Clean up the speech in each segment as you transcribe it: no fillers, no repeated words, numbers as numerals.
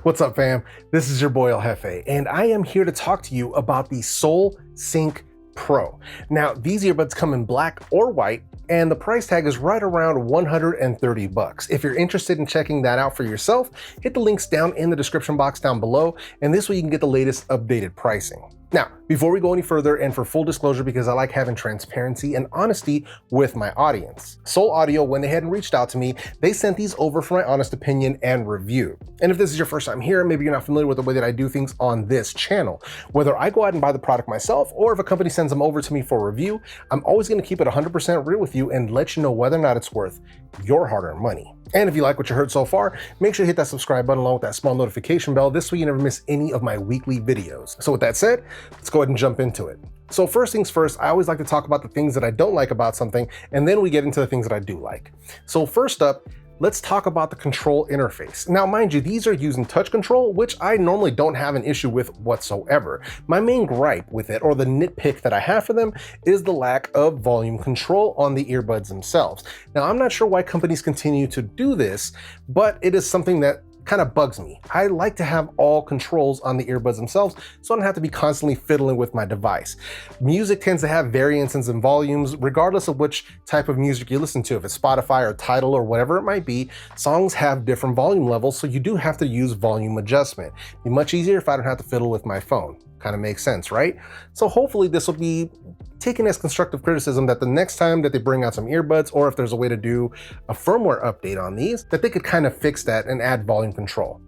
What's up, fam? This is your boy ELJEFE, and I am here to talk to you about the SOULSYNC Pro. Now, these earbuds come in black or white, and the price tag is right around 130 bucks. If you're interested in checking that out for yourself, hit the links down in the description box down below, and this way you can get the latest updated pricing. Now, before we go any further, and for full disclosure, because I like having transparency and honesty with my audience, Soul Audio went ahead and reached out to me. They sent these over for my honest opinion and review. And if this is your first time here, maybe you're not familiar with the way that I do things on this channel, whether I go out and buy the product myself or if a company sends them over to me for review, I'm always going to keep it 100% real with you and let you know whether or not it's worth your hard-earned money. And if you like what you heard so far, make sure you hit that subscribe button along with that small notification bell. This way you never miss any of my weekly videos. So with that said, let's go ahead and jump into it. So first things first, I always like to talk about the things that I don't like about something, and then we get into the things that I do like. So first up, let's talk about the control interface. Now, mind you, these are using touch control, which I normally don't have an issue with whatsoever. My main gripe with it, or the nitpick that I have for them, is the lack of volume control on the earbuds themselves. Now, I'm not sure why companies continue to do this, but it is something that kind of bugs me. I like to have all controls on the earbuds themselves, so I don't have to be constantly fiddling with my device. Music tends to have variances in volumes, regardless of which type of music you listen to. If it's Spotify or Tidal or whatever it might be, songs have different volume levels, so you do have to use volume adjustment. It'd be much easier if I don't have to fiddle with my phone. Kind of makes sense, right? So hopefully this will be taken as constructive criticism, that the next time that they bring out some earbuds, or if there's a way to do a firmware update on these, that they could kind of fix that and add volume control.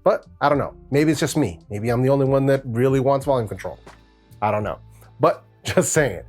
But I don't know, maybe it's just me. Maybe I'm the only one that really wants volume control. I don't know, but just saying.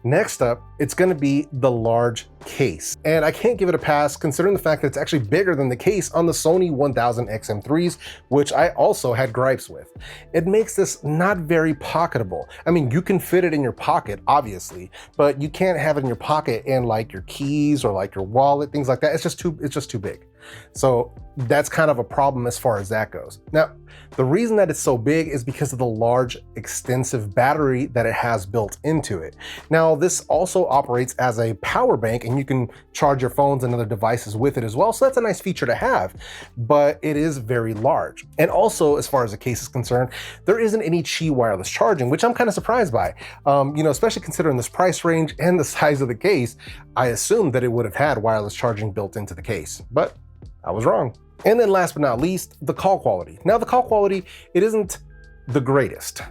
Next up, it's gonna be the large case. And I can't give it a pass considering the fact that it's actually bigger than the case on the Sony 1000 XM3s, which I also had gripes with. It makes this not very pocketable. I mean, you can fit it in your pocket, obviously, but you can't have it in your pocket and like your keys or like your wallet, things like that. It's just too big. So that's kind of a problem as far as that goes. Now, the reason that it's so big is because of the large, extensive battery that it has built into it. Now, this also operates as a power bank, and you can charge your phones and other devices with it as well. So that's a nice feature to have, but it is very large. And also, as far as the case is concerned, there isn't any Qi wireless charging, which I'm kind of surprised by. Especially considering this price range and the size of the case, I assumed that it would have had wireless charging built into the case, but I was wrong. And then last but not least, the call quality. Now, the call quality, it isn't the greatest.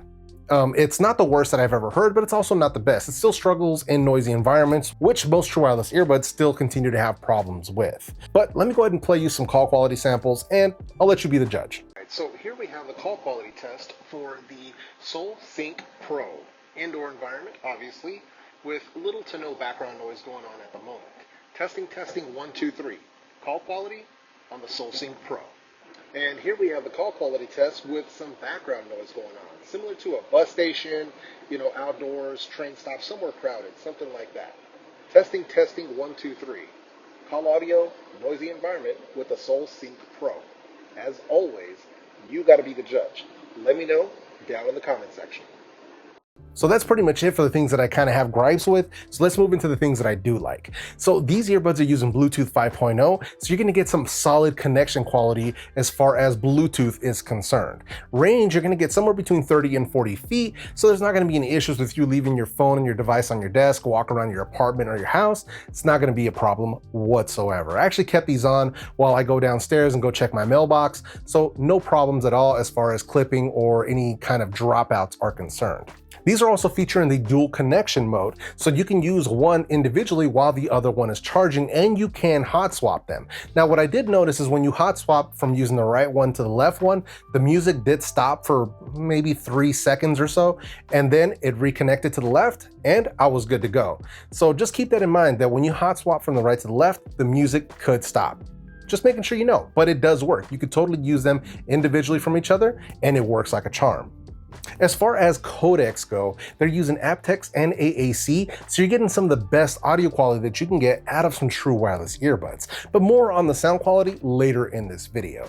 It's not the worst that I've ever heard, but it's also not the best. It still struggles in noisy environments, which most true wireless earbuds still continue to have problems with. But let me go ahead and play you some call quality samples, and I'll let you be the judge. All right, so here we have the call quality test for the SOULSYNC Pro. Indoor environment, obviously, with little to no background noise going on at the moment. Testing, 1, 2, 3. Call quality on the SOULSYNC Pro. And here we have the call quality test with some background noise going on, similar to a bus station, outdoors, train stop, somewhere crowded, something like that. Testing, 1, 2, 3. Call audio, noisy environment with the SOULSYNC Pro. As always, you got to be the judge. Let me know down in the comment section. So that's pretty much it for the things that I kind of have gripes with. So let's move into the things that I do like. So these earbuds are using Bluetooth 5.0, so you're going to get some solid connection quality as far as Bluetooth is concerned. Range, you're going to get somewhere between 30 and 40 feet, so there's not going to be any issues with you leaving your phone and your device on your desk, walk around your apartment or your house. It's not going to be a problem whatsoever. I actually kept these on while I go downstairs and go check my mailbox, so no problems at all as far as clipping or any kind of dropouts are concerned. These are also featuring the dual connection mode, so you can use one individually while the other one is charging, and you can hot swap them. Now, what I did notice is when you hot swap from using the right one to the left one, the music did stop for maybe 3 seconds or so, and then it reconnected to the left, and I was good to go. So just keep that in mind, that when you hot swap from the right to the left, the music could stop. Just making sure you know, but it does work. You could totally use them individually from each other, and it works like a charm. As far as codecs go, they're using aptX and AAC, so you're getting some of the best audio quality that you can get out of some true wireless earbuds. But more on the sound quality later in this video.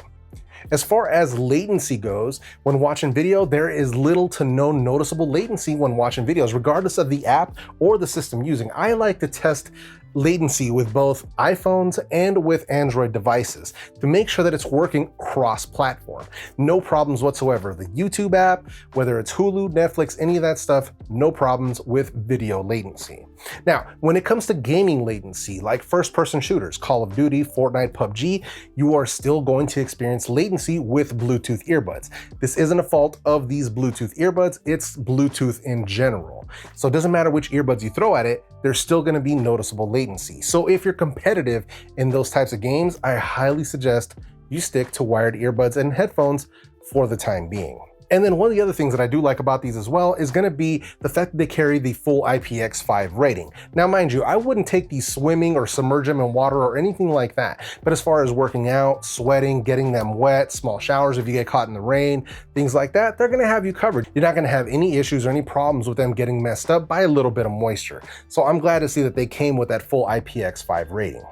As far as latency goes, when watching video, there is little to no noticeable latency when watching videos, regardless of the app or the system using. I like to test latency latency with both iPhones and with Android devices to make sure that it's working cross-platform. No problems whatsoever. The YouTube app, whether it's Hulu, Netflix, any of that stuff, no problems with video latency. Now, when it comes to gaming latency, like first-person shooters, Call of Duty, Fortnite, PUBG, you are still going to experience latency with Bluetooth earbuds. This isn't a fault of these Bluetooth earbuds, it's Bluetooth in general. So it doesn't matter which earbuds you throw at it, there's still going to be noticeable latency. So if you're competitive in those types of games, I highly suggest you stick to wired earbuds and headphones for the time being. And then one of the other things that I do like about these as well is going to be the fact that they carry the full IPX5 rating. Now, mind you, I wouldn't take these swimming or submerge them in water or anything like that. But as far as working out, sweating, getting them wet, small showers if you get caught in the rain, things like that, they're going to have you covered. You're not going to have any issues or any problems with them getting messed up by a little bit of moisture. So I'm glad to see that they came with that full IPX5 rating.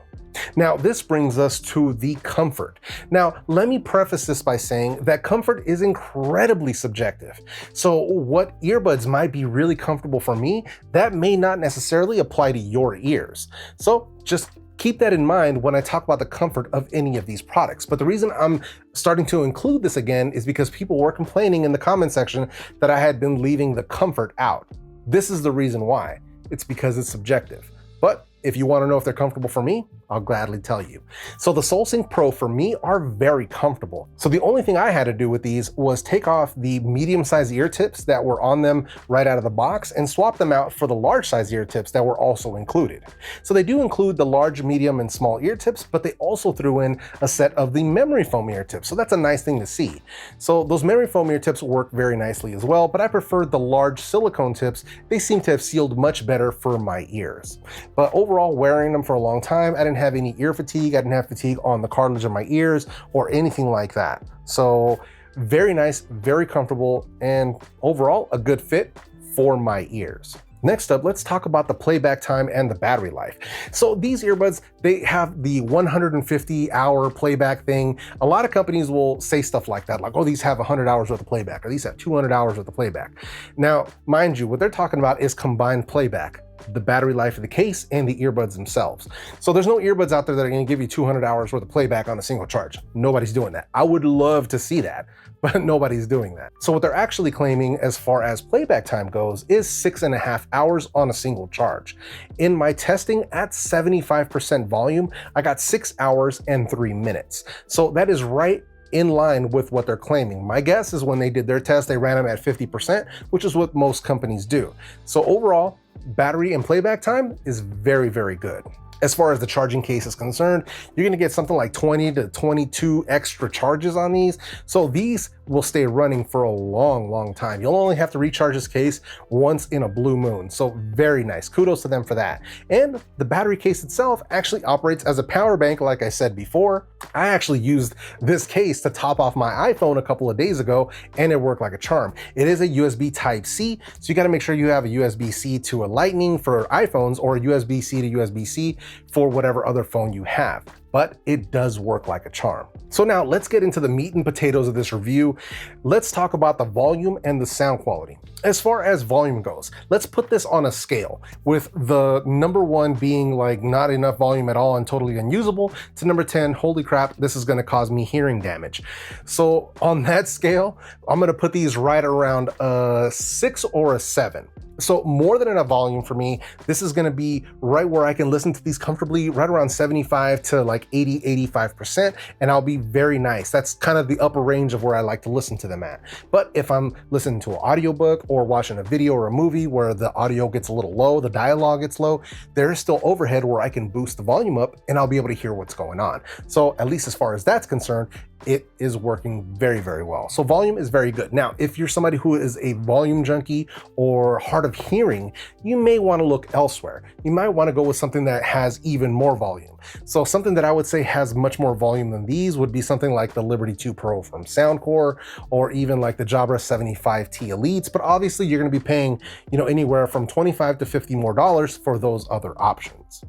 Now, this brings us to the comfort. Now, let me preface this by saying that comfort is incredibly subjective. So what earbuds might be really comfortable for me, that may not necessarily apply to your ears. So just keep that in mind when I talk about the comfort of any of these products. But the reason I'm starting to include this again is because people were complaining in the comment section that I had been leaving the comfort out. This is the reason why. It's because it's subjective. But if you want to know if they're comfortable for me, I'll gladly tell you. So the SOULSYNC Pro for me are very comfortable. So the only thing I had to do with these was take off the medium-sized ear tips that were on them right out of the box and swap them out for the large-sized ear tips that were also included. So they do include the large, medium, and small ear tips, but they also threw in a set of the memory foam ear tips. So that's a nice thing to see. So those memory foam ear tips work very nicely as well, but I preferred the large silicone tips. They seem to have sealed much better for my ears. But overall, wearing them for a long time, I didn't have any ear fatigue. I didn't have fatigue on the cartilage of my ears or anything like that. So very nice, very comfortable, and overall a good fit for my ears. Next up, let's talk about the playback time and the battery life. So these earbuds, they have the 150-hour playback thing. A lot of companies will say stuff like that, like, oh, these have 100 hours worth of playback, or these have 200 hours worth of playback. Now, mind you, what they're talking about is combined playback, the battery life of the case and the earbuds themselves. So there's no earbuds out there that are going to give you 200 hours worth of playback on a single charge. Nobody's doing that. I would love to see that, but nobody's doing that. So what they're actually claiming as far as playback time goes is 6.5 hours on a single charge. In my testing at 75% volume, I got 6 hours and 3 minutes. So that is right in line with what they're claiming. My guess is when they did their test, they ran them at 50%, which is what most companies do. So overall, battery and playback time is very, very good. As far as the charging case is concerned, you're gonna get something like 20 to 22 extra charges on these. So these will stay running for a long, long time. You'll only have to recharge this case once in a blue moon. So very nice, kudos to them for that. And the battery case itself actually operates as a power bank, like I said before. I actually used this case to top off my iPhone a couple of days ago, and it worked like a charm. It is a USB Type-C, so you gotta make sure you have a USB-C to a Lightning for iPhones or a USB-C to USB-C for whatever other phone you have. But it does work like a charm. So now let's get into the meat and potatoes of this review. Let's talk about the volume and the sound quality. As far as volume goes, let's put this on a scale, with the number 1 being like not enough volume at all and totally unusable, to number 10, holy crap, this is gonna cause me hearing damage. So on that scale, I'm gonna put these right around a 6 or a 7. So more than enough volume for me. This is gonna be right where I can listen to these comfortably, right around 75 to like 80, 85%, and I'll be very nice. That's kind of the upper range of where I like to listen to them at. But if I'm listening to an audiobook or watching a video or a movie where the audio gets a little low, the dialogue gets low, there's still overhead where I can boost the volume up and I'll be able to hear what's going on. So at least as far as that's concerned, it is working very, very well. So volume is very good. Now, if you're somebody who is a volume junkie or hard of hearing, you may want to look elsewhere. You might want to go with something that has even more volume. So something that I would say has much more volume than these would be something like the Liberty 2 Pro from Soundcore, or even like the Jabra 75T Elites. But obviously you're going to be paying, anywhere from $25 to $50 more for those other options.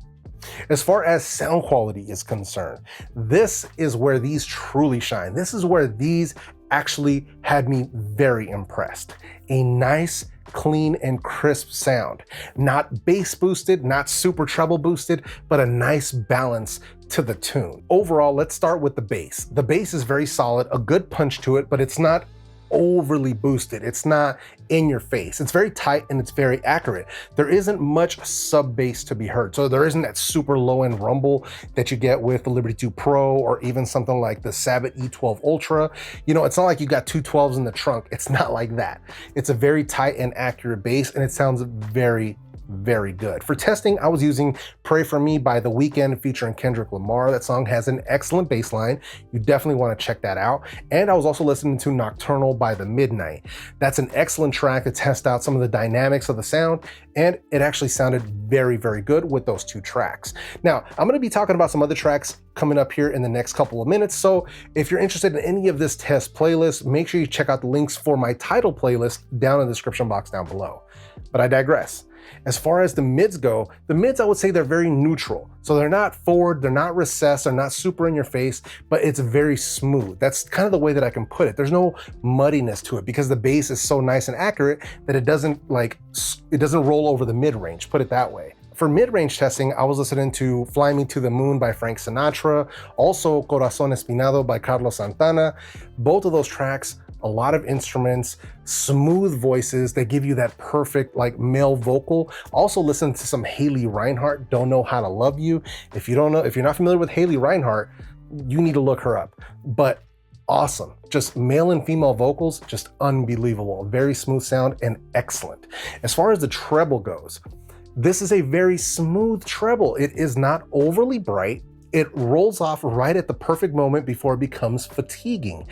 As far as sound quality is concerned, this is where these truly shine. This is where these actually had me very impressed. A nice, clean and crisp sound. Not bass boosted, not super treble boosted, but a nice balance to the tune. Overall, let's start with the bass. The bass is very solid, a good punch to it, but it's not overly boosted. It's not in your face. It's very tight and it's very accurate. There isn't much sub bass to be heard. So there isn't that super low end rumble that you get with the Liberty 2 Pro or even something like the Sabbath E12 Ultra. You know, it's not like you got two 12s in the trunk. It's not like that. It's a very tight and accurate bass and it sounds very good. For testing, I was using Pray For Me by The Weeknd featuring Kendrick Lamar. That song has an excellent bass line. You definitely want to check that out. And I was also listening to Nocturnal by The Midnight. That's an excellent track to test out some of the dynamics of the sound, and it actually sounded very good with those two tracks. Now, I'm going to be talking about some other tracks coming up here in the next couple of minutes, so if you're interested in any of this test playlist, make sure you check out the links for my Tidal playlist down in the description box down below. But I digress. As far as the mids go, the mids, I would say they're very neutral. So they're not forward, they're not recessed, they're not super in your face, but it's very smooth. That's kind of the way that I can put it. There's no muddiness to it because the bass is so nice and accurate that it doesn't roll over the mid-range, put it that way. For mid-range testing, I was listening to Fly Me to the Moon by Frank Sinatra, also Corazón Espinado by Carlos Santana. Both of those tracks, a lot of instruments, smooth voices that give you that perfect like male vocal. Also listen to some Haley Reinhart, Don't Know How to Love You. If you're not familiar with Haley Reinhart, you need to look her up. But awesome, just male and female vocals, just unbelievable. Very smooth sound and excellent. As far as the treble goes, this is a very smooth treble. It is not overly bright. It rolls off right at the perfect moment before it becomes fatiguing.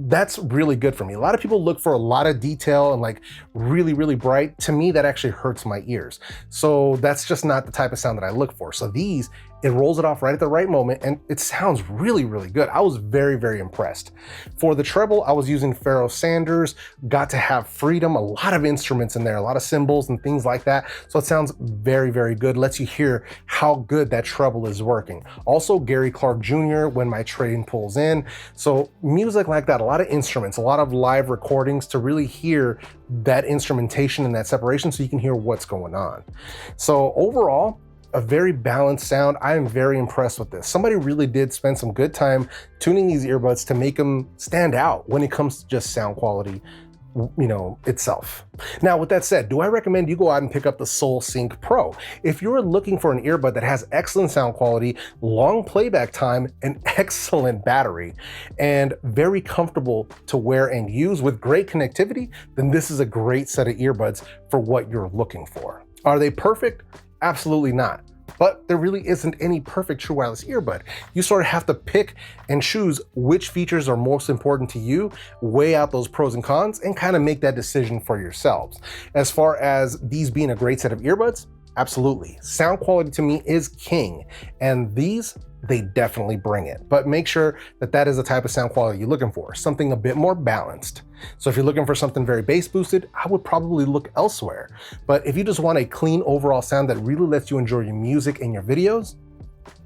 That's really good for me. A lot of people look for a lot of detail and like really bright. To me, that actually hurts my ears. So that's just not the type of sound that I look for. So these, it rolls it off right at the right moment and it sounds really good. I was very impressed. For the treble, I was using Pharoah Sanders, got to have freedom, a lot of instruments in there, a lot of cymbals and things like that. So it sounds very good. Lets you hear how good that treble is working. Also Gary Clark Jr. When My Train Pulls In. So music like that, a lot of instruments, a lot of live recordings to really hear that instrumentation and that separation so you can hear what's going on. So overall, a very balanced sound. I am very impressed with this. Somebody really did spend some good time tuning these earbuds to make them stand out when it comes to just sound quality, you know, itself. Now, with that said, do I recommend you go out and pick up the SOULSYNC Pro? If you're looking for an earbud that has excellent sound quality, long playback time, an excellent battery, and very comfortable to wear and use with great connectivity, then this is a great set of earbuds for what you're looking for. Are they perfect? Absolutely not. But there really isn't any perfect true wireless earbud. You sort of have to pick and choose which features are most important to you, weigh out those pros and cons, and kind of make that decision for yourselves. As far as these being a great set of earbuds, absolutely. Sound quality to me is king, and these, they definitely bring it. But make sure that that is the type of sound quality you're looking for, something a bit more balanced. So if you're looking for something very bass boosted, I would probably look elsewhere. But if you just want a clean overall sound that really lets you enjoy your music and your videos,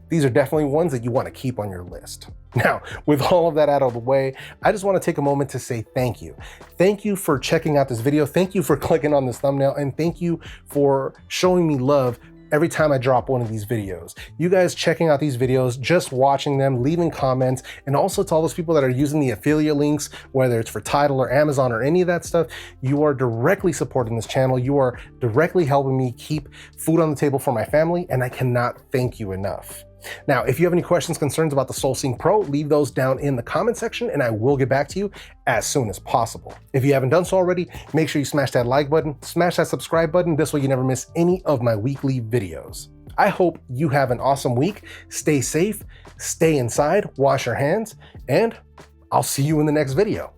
these are definitely ones that you want to keep on your list. Now, with all of that out of the way, I just want to take a moment to say thank you. Thank you for checking out this video. Thank you for clicking on this thumbnail, and thank you for showing me love every time I drop one of these videos. You guys checking out these videos, just watching them, leaving comments, and also to all those people that are using the affiliate links, whether it's for Tidal or Amazon or any of that stuff, you are directly supporting this channel. You are directly helping me keep food on the table for my family, and I cannot thank you enough. Now, if you have any questions, concerns about the SOULSYNC Pro, leave those down in the comment section and I will get back to you as soon as possible. If you haven't done so already, make sure you smash that like button, smash that subscribe button. This way you never miss any of my weekly videos. I hope you have an awesome week. Stay safe, stay inside, wash your hands, and I'll see you in the next video.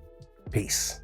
Peace.